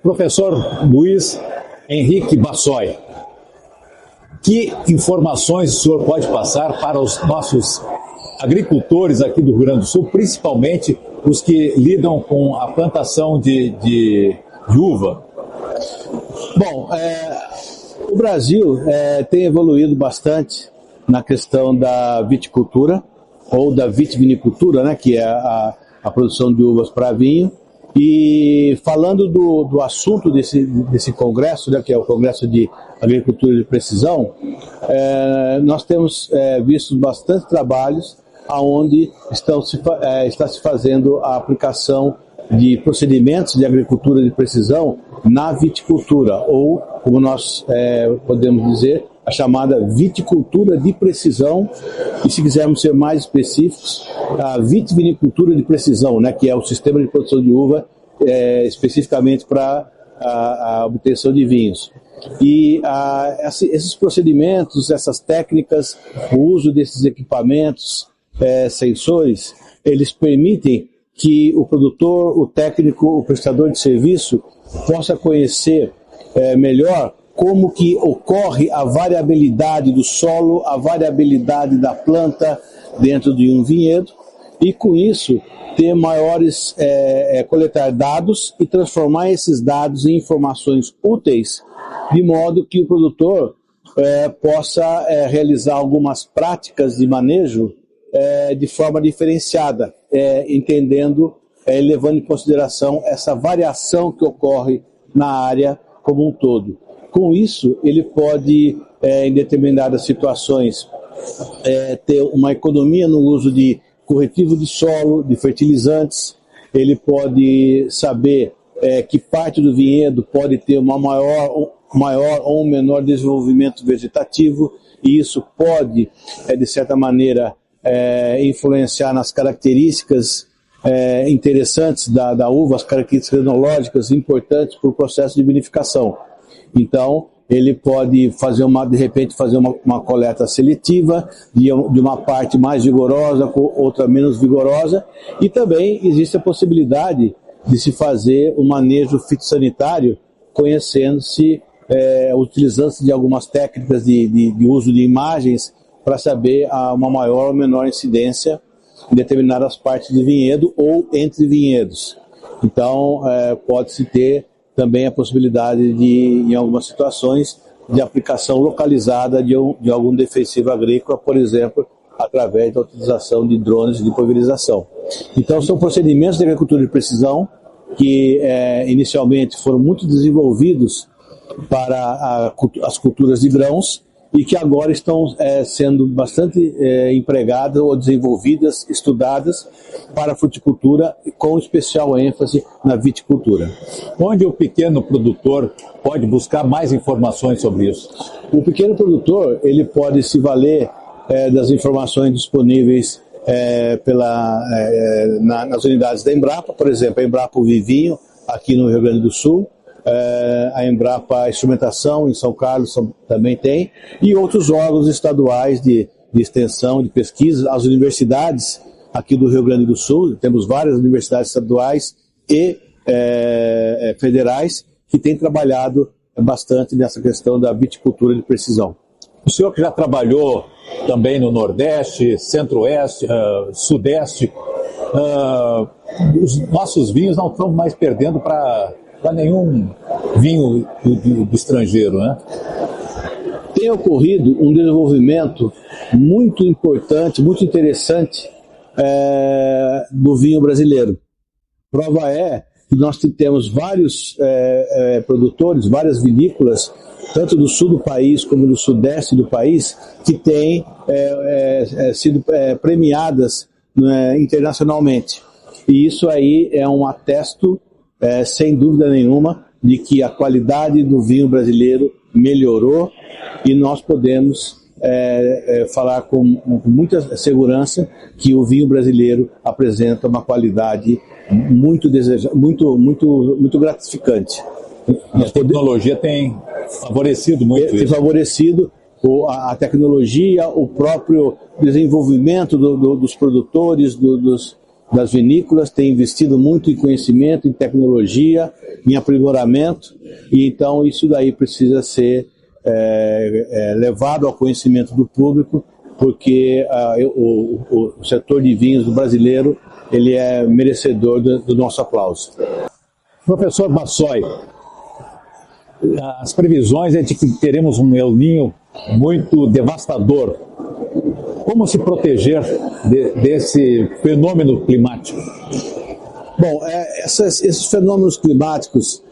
Professor Luiz Henrique Bassoi, que informações o senhor pode passar para os nossos agricultores aqui do Rio Grande do Sul, principalmente os que lidam com a plantação de uva? Bom, o Brasil tem evoluído bastante na questão da viticultura, ou da vitivinicultura, né, que é a produção de uvas para vinho. E falando do assunto desse congresso, né, que é o Congresso de Agricultura de Precisão, nós temos visto bastante trabalhos onde está se fazendo a aplicação de procedimentos de agricultura de precisão na viticultura, ou, como nós podemos dizer, a chamada viticultura de precisão, e se quisermos ser mais específicos, a vitivinicultura de precisão, né, que é o sistema de produção de uva especificamente para a obtenção de vinhos. E esses procedimentos, essas técnicas, o uso desses equipamentos, sensores, eles permitem que o produtor, o técnico, o prestador de serviço possa conhecer melhor como que ocorre a variabilidade do solo, a variabilidade da planta dentro de um vinhedo, e com isso ter coletar dados e transformar esses dados em informações úteis, de modo que o produtor possa realizar algumas práticas de manejo de forma diferenciada, entendendo, levando em consideração essa variação que ocorre na área como um todo. Com isso, ele pode, em determinadas situações, ter uma economia no uso de corretivo de solo, de fertilizantes. Ele pode saber que parte do vinhedo pode ter uma maior ou um menor desenvolvimento vegetativo, e isso pode, de certa maneira, influenciar nas características interessantes da uva, as características enológicas importantes para o processo de vinificação. Então, ele pode de repente fazer uma coleta seletiva de uma parte mais vigorosa com outra menos vigorosa, e também existe a possibilidade de se fazer um manejo fitossanitário, conhecendo-se, utilizando-se de algumas técnicas de uso de imagens para saber uma maior ou menor incidência em determinadas partes do vinhedo ou entre vinhedos. Então, pode-se ter também a possibilidade de, em algumas situações, de aplicação localizada de algum defensivo agrícola, por exemplo, através da utilização de drones de pulverização. Então, são procedimentos de agricultura de precisão que inicialmente foram muito desenvolvidos para as culturas de grãos, e que agora estão sendo bastante empregadas ou desenvolvidas, estudadas para a fruticultura, com especial ênfase na viticultura. Onde o pequeno produtor pode buscar mais informações sobre isso? O pequeno produtor, ele pode se valer das informações disponíveis nas unidades da Embrapa, por exemplo, a Embrapa Vivinho, aqui no Rio Grande do Sul, a Embrapa Instrumentação em São Carlos também tem, e outros órgãos estaduais de extensão, de pesquisa, as universidades aqui do Rio Grande do Sul. Temos várias universidades estaduais e federais que têm trabalhado bastante nessa questão da viticultura de precisão. O senhor que já trabalhou também no Nordeste, Centro-Oeste, Sudeste, os nossos vinhos não estão mais perdendo para nenhum vinho do estrangeiro, né? Tem ocorrido um desenvolvimento muito importante, muito interessante do vinho brasileiro. Prova é que nós temos vários produtores, várias vinícolas, tanto do sul do país como do sudeste do país, que têm sido premiadas internacionalmente. E isso aí é um atesto, sem dúvida nenhuma, de que a qualidade do vinho brasileiro melhorou, e nós podemos falar com muita segurança que o vinho brasileiro apresenta uma qualidade muito gratificante. E a tecnologia tem favorecido muito isso. Tem favorecido a tecnologia, o próprio desenvolvimento dos produtores, das vinícolas, tem investido muito em conhecimento, em tecnologia, em aprimoramento, e então isso daí precisa ser levado ao conhecimento do público, porque o setor de vinhos do brasileiro ele é merecedor do nosso aplauso. Professor Bassoi, as previsões é de que teremos um El Niño muito devastador. Como se proteger desse fenômeno climático? Bom, esses fenômenos climáticos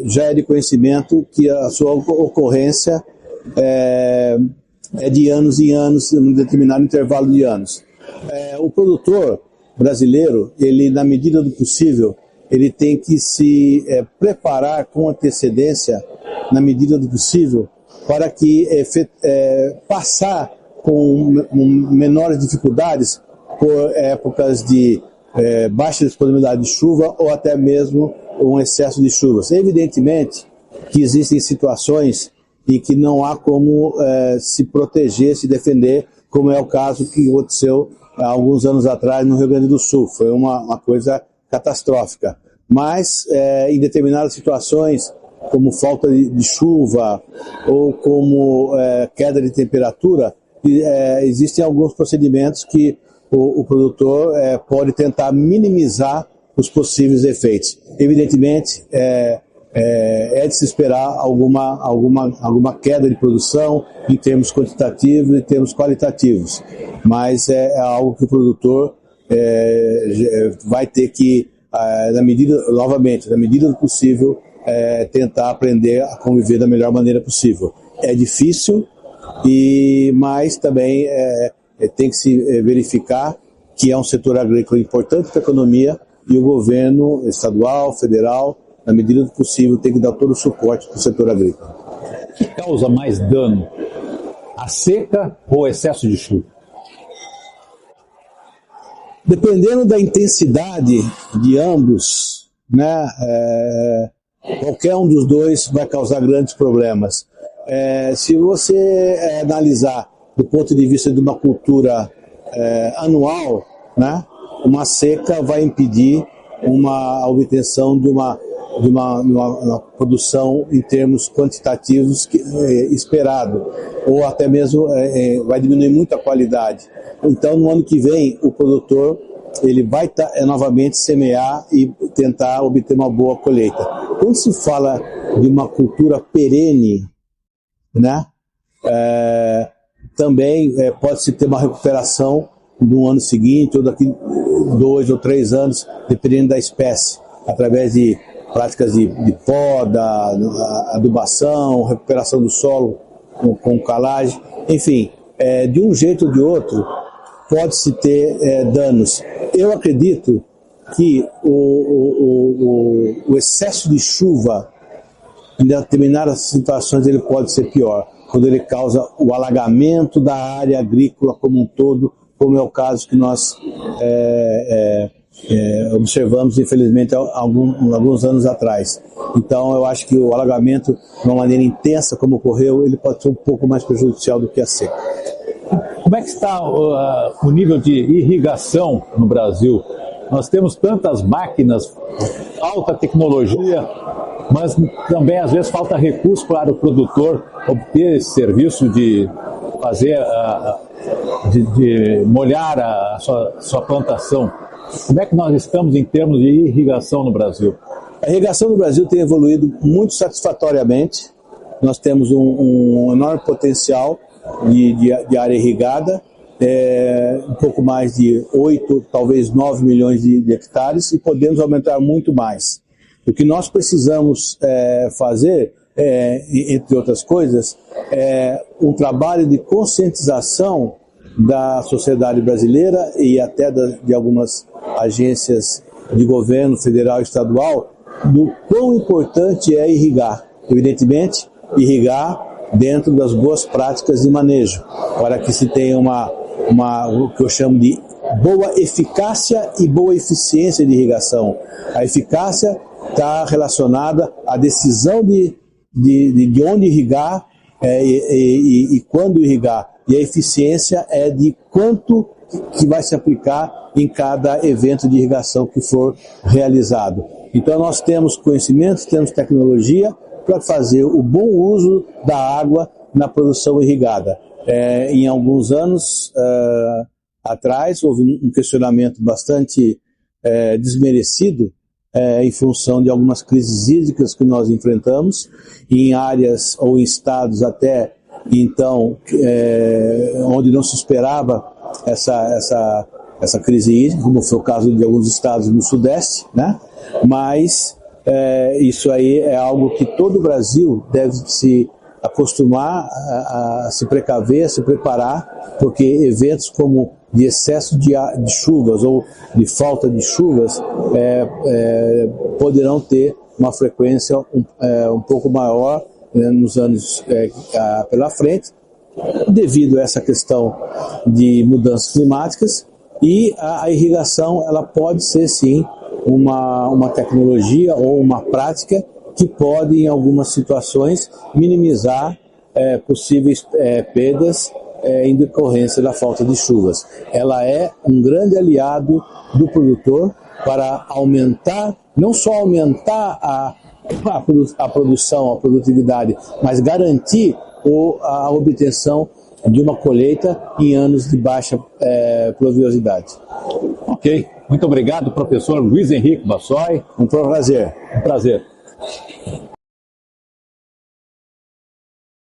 já é de conhecimento que a sua ocorrência é de anos em anos, em um determinado intervalo de anos. O produtor brasileiro, ele, na medida do possível, ele tem que se preparar com antecedência, na medida do possível, para que passar com menores dificuldades por épocas de baixa disponibilidade de chuva ou até mesmo um excesso de chuvas. Evidentemente que existem situações em que não há como se proteger, se defender, como é o caso que aconteceu há alguns anos atrás no Rio Grande do Sul. Foi uma coisa catastrófica. Mas em determinadas situações, como falta de chuva ou como queda de temperatura, existem alguns procedimentos que o produtor pode tentar minimizar os possíveis efeitos. Evidentemente, é de se esperar alguma queda de produção em termos quantitativos e em termos qualitativos, mas é algo que o produtor vai ter que, na medida do possível, tentar aprender a conviver da melhor maneira possível. É difícil, mas também tem que se verificar que é um setor agrícola importante para a economia e o governo estadual, federal, na medida do possível, tem que dar todo o suporte para o setor agrícola. O que causa mais dano? A seca ou o excesso de chuva? Dependendo da intensidade de ambos, né, qualquer um dos dois vai causar grandes problemas. Se você analisar do ponto de vista de uma cultura anual, né, uma seca vai impedir a obtenção de uma produção em termos quantitativos esperado, ou até mesmo vai diminuir muito a qualidade. Então, no ano que vem, o produtor ele vai novamente semear e tentar obter uma boa colheita. Quando se fala de uma cultura perene, né, também pode-se ter uma recuperação no ano seguinte, ou daqui 2 ou 3 anos, dependendo da espécie, através de práticas de poda, adubação, recuperação do solo com calagem, enfim, de um jeito ou de outro, pode-se ter danos. Eu acredito que o excesso de chuva, em determinadas situações, ele pode ser pior, quando ele causa o alagamento da área agrícola como um todo, como é o caso que nós observamos, infelizmente, alguns anos atrás. Então, eu acho que o alagamento, de uma maneira intensa, como ocorreu, ele pode ser um pouco mais prejudicial do que a seca. Como é que está o nível de irrigação no Brasil? Nós temos tantas máquinas, alta tecnologia, mas também, às vezes, falta recurso para o produtor obter esse serviço de fazer, de molhar a sua plantação. Como é que nós estamos em termos de irrigação no Brasil? A irrigação no Brasil tem evoluído muito satisfatoriamente. Nós temos um enorme potencial de área irrigada, um pouco mais de 8, talvez 9 milhões de hectares, e podemos aumentar muito mais. O que nós precisamos fazer, entre outras coisas, é um trabalho de conscientização da sociedade brasileira e até de algumas agências de governo federal e estadual, do quão importante é irrigar. Evidentemente, irrigar dentro das boas práticas de manejo, para que se tenha o que eu chamo de boa eficácia e boa eficiência de irrigação. A eficácia está relacionada à decisão de onde irrigar e quando irrigar. E a eficiência é de quanto que vai se aplicar em cada evento de irrigação que for realizado. Então nós temos conhecimento, temos tecnologia para fazer o bom uso da água na produção irrigada. Em alguns anos atrás houve um questionamento bastante desmerecido em função de algumas crises hídricas que nós enfrentamos, em áreas ou em estados até então onde não se esperava essa crise hídrica, como foi o caso de alguns estados no Sudeste, né? Mas isso aí é algo que todo o Brasil deve se acostumar a se precaver, a se preparar, porque eventos como de excesso de chuvas ou de falta de chuvas poderão ter uma frequência um pouco maior nos anos pela frente, devido a essa questão de mudanças climáticas, e a irrigação ela pode ser sim uma tecnologia ou uma prática que pode, em algumas situações, minimizar possíveis perdas em decorrência da falta de chuvas. Ela é um grande aliado do produtor para aumentar, não só aumentar a produção, a produtividade, mas garantir a obtenção de uma colheita em anos de baixa pluviosidade. Ok, muito obrigado, professor Luiz Henrique Bassoi. Um prazer. Um prazer.